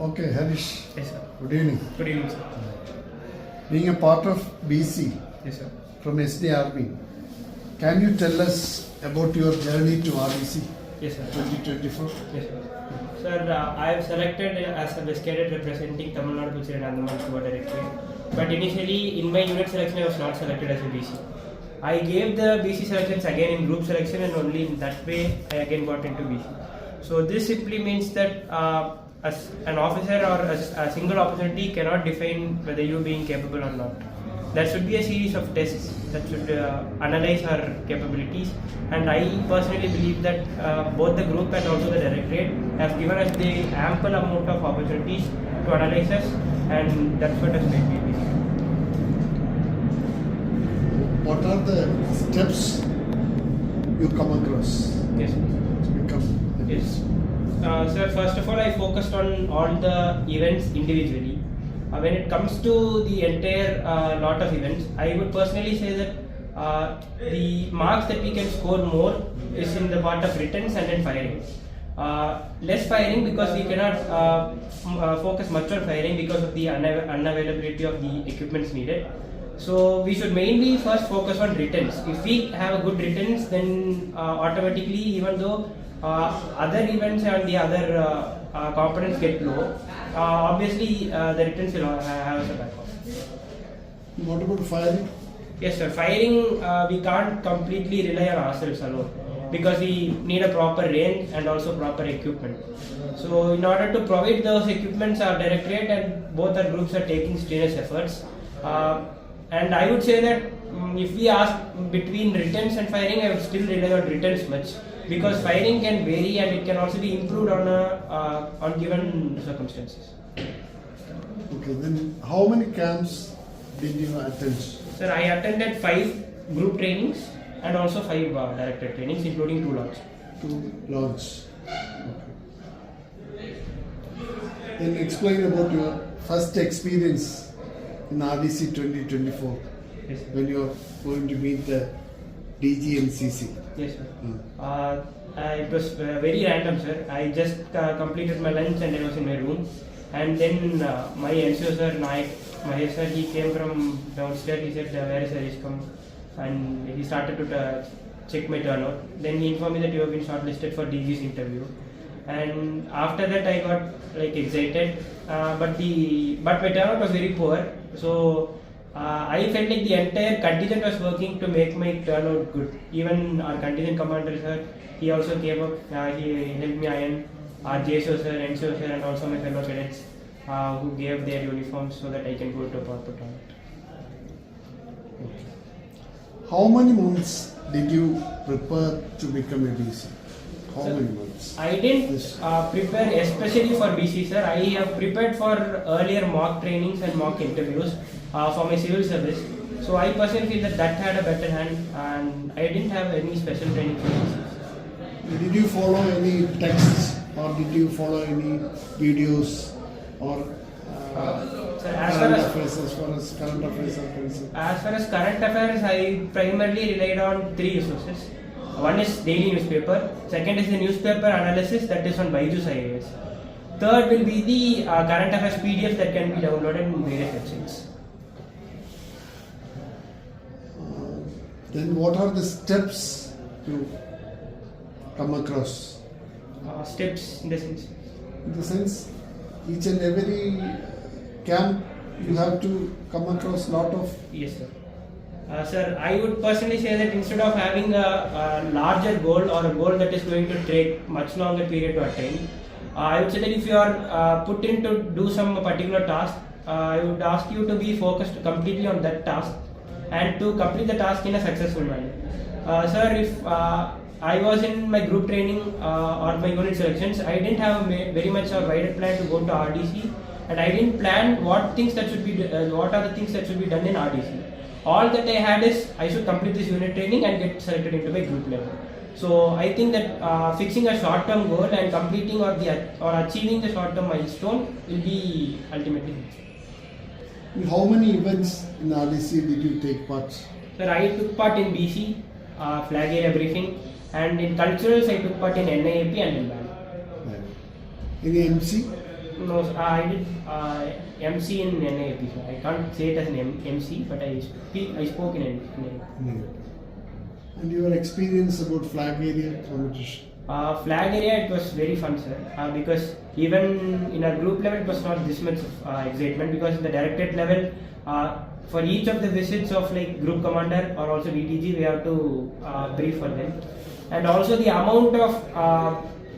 Okay, Harish. Yes, sir. Good evening. Good evening, sir. Being a part of BC Yes, sir. from SDRB, can you tell us about your journey to RDC Yes, sir. 2024? Yes, sir. Sir, I have selected as a best cadet representing Tamil Nadu, Puducherry and Andaman Nicobar Directorate. But initially, in my unit selection, I was not selected as a BC. I gave the BC selections again in group selection, and only in that way I again got into BC. So this simply means that as an officer or a single opportunity cannot define whether you being capable or not. There should be a series of tests that should analyze our capabilities, and I personally believe that both the group and also the directorate have given us the ample amount of opportunities to analyze us, and that's what has made me busy. What are the steps you come across Yes. to become a Yes. Sir, first of all, I focused on all the events individually. When it comes to the entire lot of events, I would personally say that the marks that we can score more is in the part of writtens and then firing. Less firing because we cannot focus much on firing because of the unavailability of the equipments needed. So we should mainly first focus on writtens. If we have a good writtens, then automatically, even though other events and the other components get low, obviously the writtens will have as a backup. What about firing? Yes, sir. Firing, we can't completely rely on ourselves alone because we need a proper range and also proper equipment. So in order to provide those equipments, our directorate and both our groups are taking strenuous efforts. And I would say that if we ask between writtens and firing, I would still rely on writtens much because firing can vary and it can also be improved on given circumstances. Okay, then how many camps did you attend? Sir, I attended 5 group trainings and also 5 director trainings, including 2 launch. 2 launch. Okay. Then explain about your first experience in RDC 2024 Yes, sir. when you are going to meet the DG NCC. Yes, sir. It was very random, sir. I just completed my lunch and I was in my room. And then my NCO sir, Mahesh sir, he came from downstairs. He said, where is Harish come? And he started to check my turnout. Then he informed me that you have been shortlisted for DG's interview. And after that, I got like excited. But my turnout was very poor. So I felt like the entire contingent was working to make my turnout good. Even our contingent commander sir, he also came up. He helped me iron. Our JSO sir, NCO sir, and also my fellow cadets who gave their uniforms so that I can go to a proper turnout. How many months did you prepare to become a BC? How many months? I didn't prepare especially for BC, sir. I have prepared for earlier mock trainings and mock interviews for my civil service. So I personally feel that had a better hand, and I didn't have any special training for BC. Did you follow any texts or did you follow any videos or Sir, current affairs as far as current affairs are concerned? As far as current affairs, I primarily relied on 3 resources. One is daily newspaper, second is the newspaper analysis that is on Byju's IAS. Third will be the current affairs PDF that can be downloaded in various websites. Then what are the steps you come across? Steps in the sense? In the sense, each and every camp you have to come across lot of. Yes, sir. Sir, I would personally say that instead of having a larger goal or a goal that is going to take much longer period to attain, I would say that if you are put in to do some particular task, I would ask you to be focused completely on that task and to complete the task in a successful manner. Sir, if I was in my group training or my unit selections, I didn't have very much a wider plan to go to RDC, and I didn't plan what are the things that should be done in RDC. All that I had is I should complete this unit training and get selected into my group level. So I think that fixing a short-term goal and completing or achieving the short-term milestone will be ultimately. In how many events in RDC did you take part? Sir, I took part in BC, flag area briefing, and in culturals I took part in NIAP and in band. Any MC? No, I did MC in NAP. I can't say it as an MC, but I spoke in NAP. And your experience about flag area competition? Flag area, it was very fun, sir, because even in our group level it was not this much excitement, because in the directorate level, for each of the visits of like group commander or also DTG, we have to brief for them, and also the amount of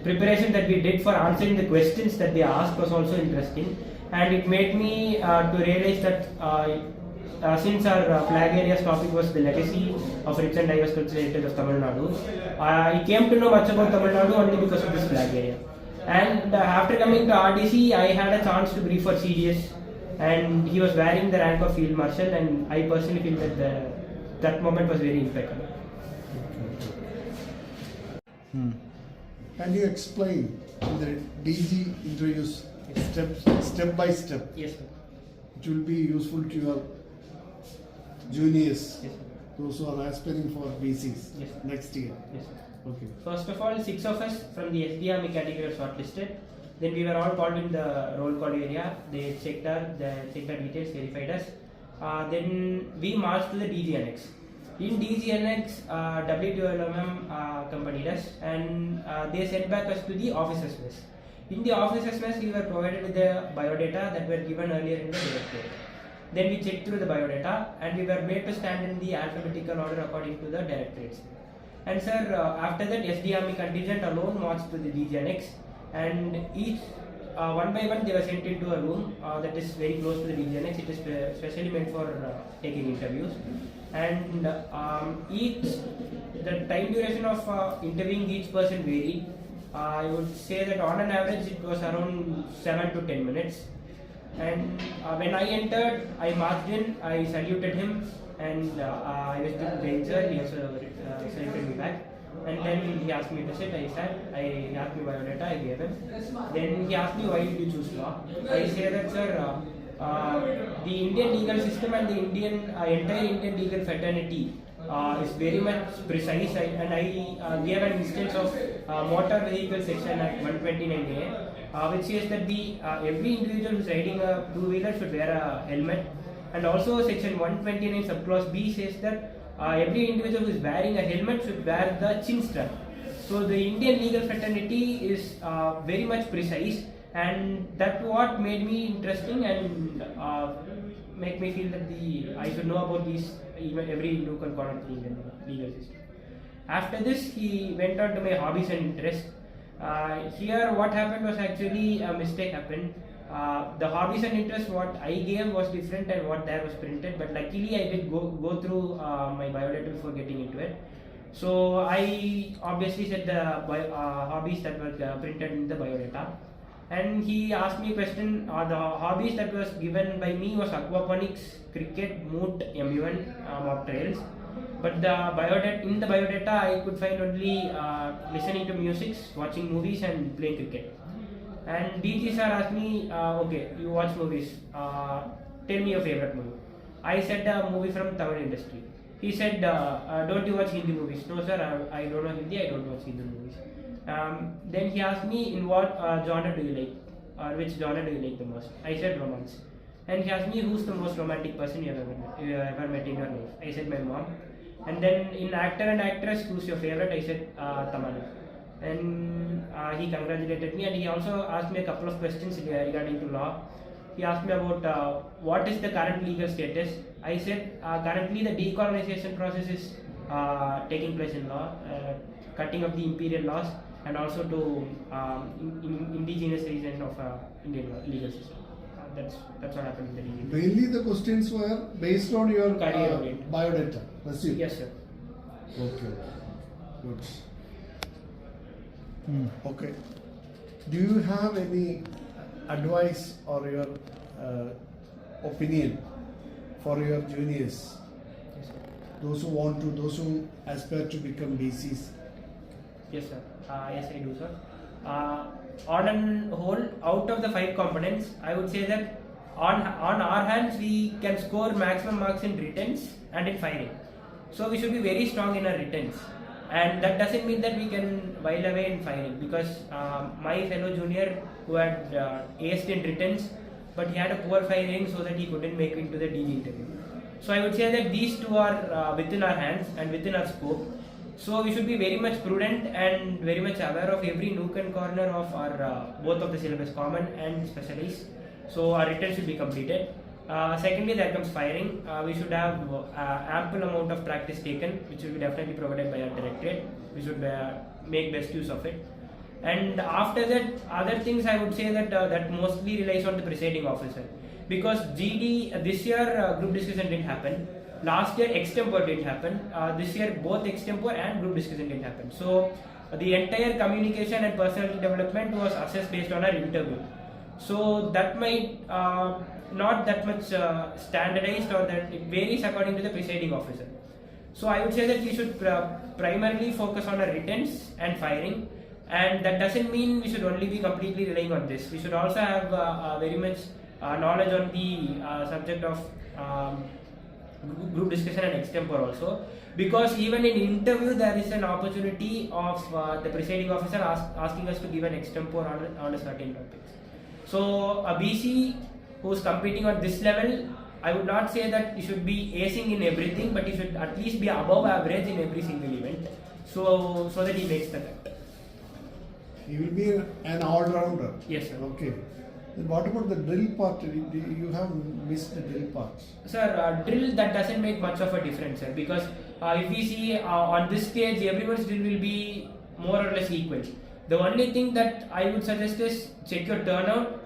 preparation that we did for answering the questions that they asked was also interesting, and it made me to realize that since our flag area's topic was the legacy of rich and diverse cultural heritage of Tamil Nadu, I came to know much about Tamil Nadu only because of this flag area. And after coming to RDC, I had a chance to brief for CDS, and he was wearing the rank of Field Marshal, and I personally feel that that moment was very impeccable. Can you explain in the DG interviews step by step? Yes, sir. It will be useful to your juniors, Yes, sir. those who are aspiring for BCs Yes. next year. Yes, sir. Okay. First of all, 6 of us from the SD Army category were shortlisted. Then we were all called in the roll call area. They checked our details, verified us. Then we marched to the DG annex. In DG annex, W2LMM accompanied us, and they sent back us to the officers' mess. In the officers' mess, we were provided with the biodata that were given earlier in the directorate. Then we checked through the biodata, and we were made to stand in the alphabetical order according to the directorates. And sir, after that, SD Army contingent alone marched to the DG annex, and each one by one they were sent into a room that is very close to the DG annex. It is specially meant for taking interviews, and the time duration of interviewing each person varied. I would say that on an average it was around 7 to 10 minutes. And when I entered, I marched in, I saluted him, and I was with the ranger. He also saluted me back. And then he asked me to sit, I sat. He asked me biodata, I gave him. Then he asked me, why did you choose law? I say that, sir, the Indian legal system and the entire Indian legal fraternity is very much precise, and I gave an instance of Motor Vehicle Section Act 129A, which says that every individual who is riding a two-wheeler should wear a helmet, and also Section 129 subclause B says that every individual who is wearing a helmet should wear the chin strap. So the Indian legal fraternity is very much precise, and that's what made me interesting and make me feel that I should know about these, even every nook and corner of the Indian legal system. After this, he went on to my hobbies and interests. Here, what happened was actually a mistake happened. The hobbies and interests what I gave was different and what there was printed, but luckily I did go through my biodata before getting into it. So I obviously said the hobbies that were printed in the biodata. And he asked me a question. The hobbies that was given by me was aquaponics, cricket, moot, MUN, mock trails. But in the biodata, I could find only listening to music, watching movies, and playing cricket. And DG sir asked me, okay, you watch movies. Tell me your favorite movie. I said a movie from Tamil industry. He said, don't you watch Hindi movies? No sir, I don't know Hindi, I don't watch Hindi movies. Then he asked me, in what genre do you like, or which genre do you like the most? I said romance. And he asked me, who's the most romantic person you have ever met in your life? I said my mom. And then in actor and actress, who's your favorite? I said Tamana. And he congratulated me, and he also asked me a couple of questions regarding to law. He asked me about what is the current legal status. I said currently the decolonization process is taking place in law, cutting of the imperial laws, and also to indigenization of Indian legal system. That's what happened in the legal. Mainly the questions were based on your career biodata. Resume. Yes, sir. Okay. Good. Okay. Do you have any advice or your opinion for your juniors? Yes, sir. Those who aspire to become DCs? Yes, sir. Yes, I do, sir. On a whole, out of the 5 components, I would say that on our hands we can score maximum marks in writtens and in firing. So we should be very strong in our writtens, and that doesn't mean that we can while away in firing, because my fellow junior who had aced in returns, but he had a poor firing so that he couldn't make it into the DG interview. So I would say that these two are within our hands and within our scope. So we should be very much prudent and very much aware of every nook and corner of our both of the syllabus, common and specialized. So our return should be completed. Secondly, there comes firing. We should have ample amount of practice taken, which will be definitely provided by our directorate. We should make best use of it. And after that, other things I would say that that mostly relies on the presiding officer, because GD this year group discussion didn't happen. Last year extempore didn't happen. This year both extempore and group discussion didn't happen. So the entire communication and personality development was assessed based on our interview. So that might not that much standardized, or that it varies according to the presiding officer. So I would say that we should primarily focus on our returns and firing, and that doesn't mean we should only be completely relying on this. We should also have very much knowledge on the subject of group discussion and extempore also, because even in interview there is an opportunity of the presiding officer asking us to give an extempore on a certain topic. So a BC who's competing at this level, I would not say that you should be acing in everything, but you should at least be above average in every single event, so that he makes the cut. He will be an all-rounder. Yes, sir. Okay. Then what about the drill part? You have missed the drill part. Sir, drill, that doesn't make much of a difference, sir, because if we see on this stage, everyone's drill will be more or less equal. The only thing that I would suggest is check your turnout.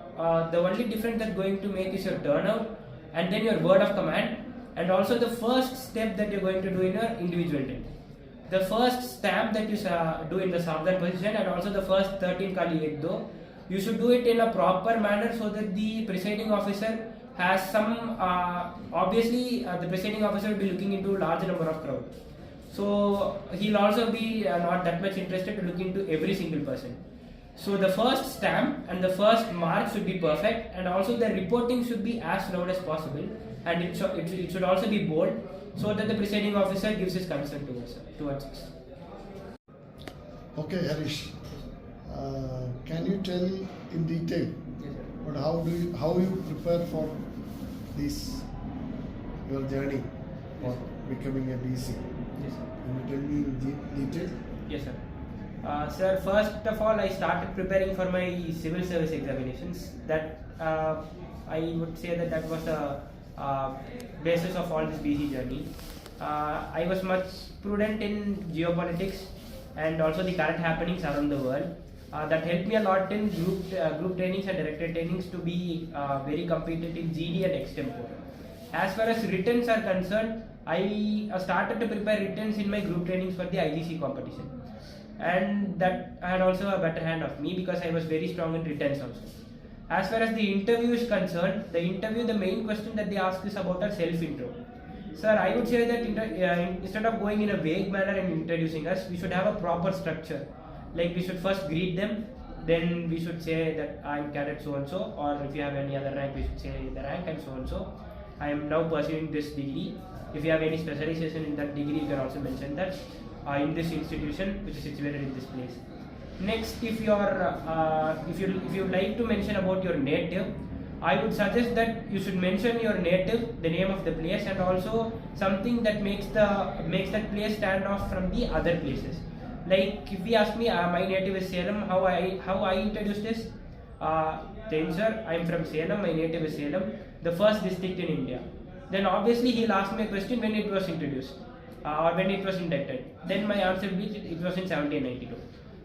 The only difference that's going to make is your turnout, and then your word of command, and also the first step that you're going to do in your individual drill. The first stamp that you do in the southern position, and also the first 13 kali ek do, you should do it in a proper manner so that the presiding officer has some, obviously the presiding officer will be looking into a large number of crowd. So he'll also be not that much interested to look into every single person. So the first stamp and the first mark should be perfect, and also the reporting should be as loud as possible, and it should also be bold, so that the presiding officer gives his consent towards us. Okay, Harish. Can you tell in detail how you prepare for this your journey for becoming a BC? Yes, sir. Can you tell me in detail? Yes, sir. Sir, first of all, I started preparing for my civil service examinations. That I would say that was the basis of all this BC journey. I was much prudent in geopolitics and also the current happenings around the world. That helped me a lot in group trainings and directorate trainings to be very competent in GD and extempore. As far as returns are concerned, I started to prepare returns in my group trainings for the IGC competition, and that had also a better hand of me because I was very strong in returns also. As far as the interview is concerned, the main question that they ask is about our self-intro. Sir, I would say that instead of going in a vague manner and introducing us, we should have a proper structure. Like we should first greet them, then we should say that I'm Cadet so and so, or if you have any other rank, we should say the rank and so and so. I am now pursuing this degree. If you have any specialization in that degree, you can also mention that in this institution which is situated in this place. Next, if you would like to mention about your native, I would suggest that you should mention your native, the name of the place, and also something that makes that place stand off from the other places. Like if you ask me, my native is Salem, how I introduce this? Then sir, I am from Salem, my native is Salem, the first district in India. Then obviously he'll ask me a question when it was introduced or when it was inducted. Then my answer will be it was in 1792.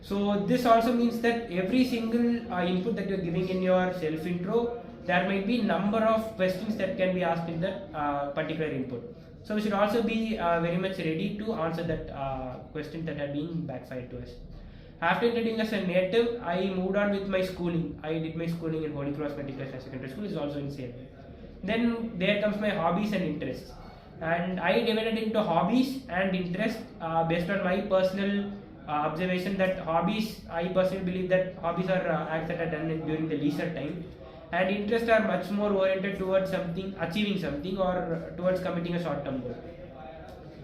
So this also means that every single input that you're giving in your self-intro, there might be number of questions that can be asked in that particular input. So we should also be very much ready to answer that question that are being backfired to us. After introducing as a native, I moved on with my schooling. I did my schooling in Holy Cross Medical Secondary School, is also in Salem. Then there comes my hobbies and interests. And I divided into hobbies and interests based on my personal observation that hobbies, I personally believe that hobbies are acts that are done during the leisure time, and interests are much more oriented towards achieving something or towards committing a short-term goal.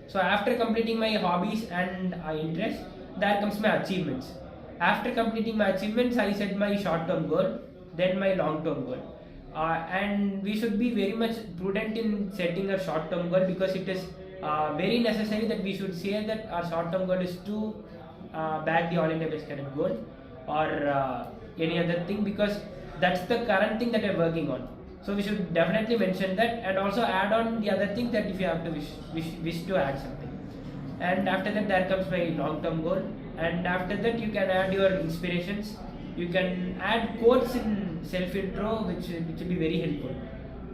So after completing my hobbies and interests, there comes my achievements. After completing my achievements, I set my short-term goal, then my long-term goal. And we should be very much prudent in setting a short-term goal, because it is very necessary that we should say that our short-term goal is to back the All India Best Cadet goal or any other thing, because that's the current thing that we're working on. So we should definitely mention that, and also add on the other thing that if you have to wish to add something. And after that, there comes my long-term goal, and after that you can add your inspirations. You can add quotes in self-intro, which will be very helpful.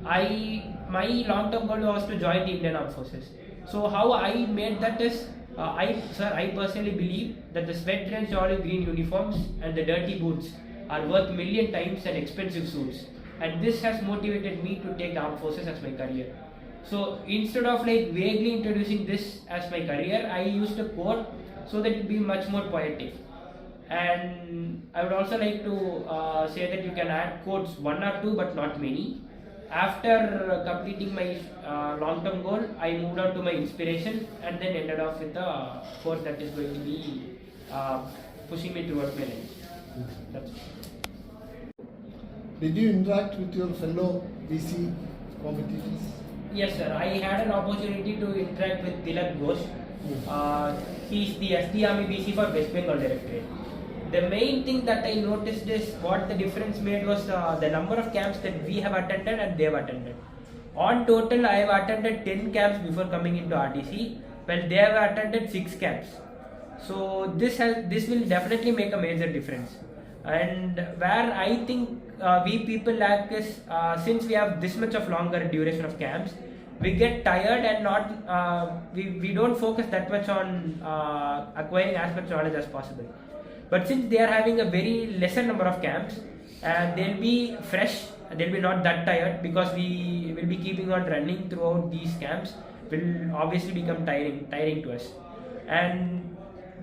My long-term goal was to join the Indian Armed Forces. So how I made that is, I personally believe that the sweat-drenched olive green uniforms and the dirty boots are worth million times and expensive suits. And this has motivated me to take the armed forces as my career. So instead of like vaguely introducing this as my career, I used a quote so that it will be much more poetic. And I would also like to say that you can add quotes, one or two but not many. After completing my long-term goal, I moved on to my inspiration and then ended off with the quote that is going to be pushing me towards my life. That's it. Did you interact with your fellow BC competitors? Yes, sir. I had an opportunity to interact with Tilak Ghosh. He is the SD Army BC for West Bengal Directorate. The main thing that I noticed is what the difference made was the number of camps that we have attended and they have attended. On total, I have attended 10 camps before coming into RDC, while they have attended 6 camps. So this will definitely make a major difference. And where I think we people lack is, since we have this much of longer duration of camps, we get tired and not we don't focus that much on acquiring as much knowledge as possible. But since they are having a very lesser number of camps, and they'll be fresh, they'll be not that tired, because we will be keeping on running throughout these camps, will obviously become tiring to us. And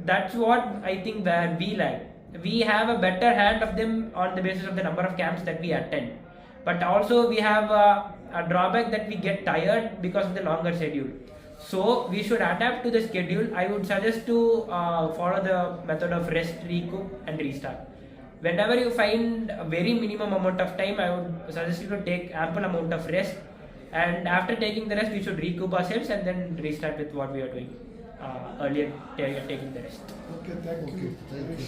that's what I think where we lack. We have a better hand of them on the basis of the number of camps that we attend. But also we have a drawback that we get tired because of the longer schedule. So we should adapt to the schedule. I would suggest to follow the method of rest, recoup and restart. Whenever you find a very minimum amount of time, I would suggest you to take ample amount of rest. And after taking the rest, we should recoup ourselves and then restart with what we are doing earlier, taking the rest. Okay, thank you. Thank you.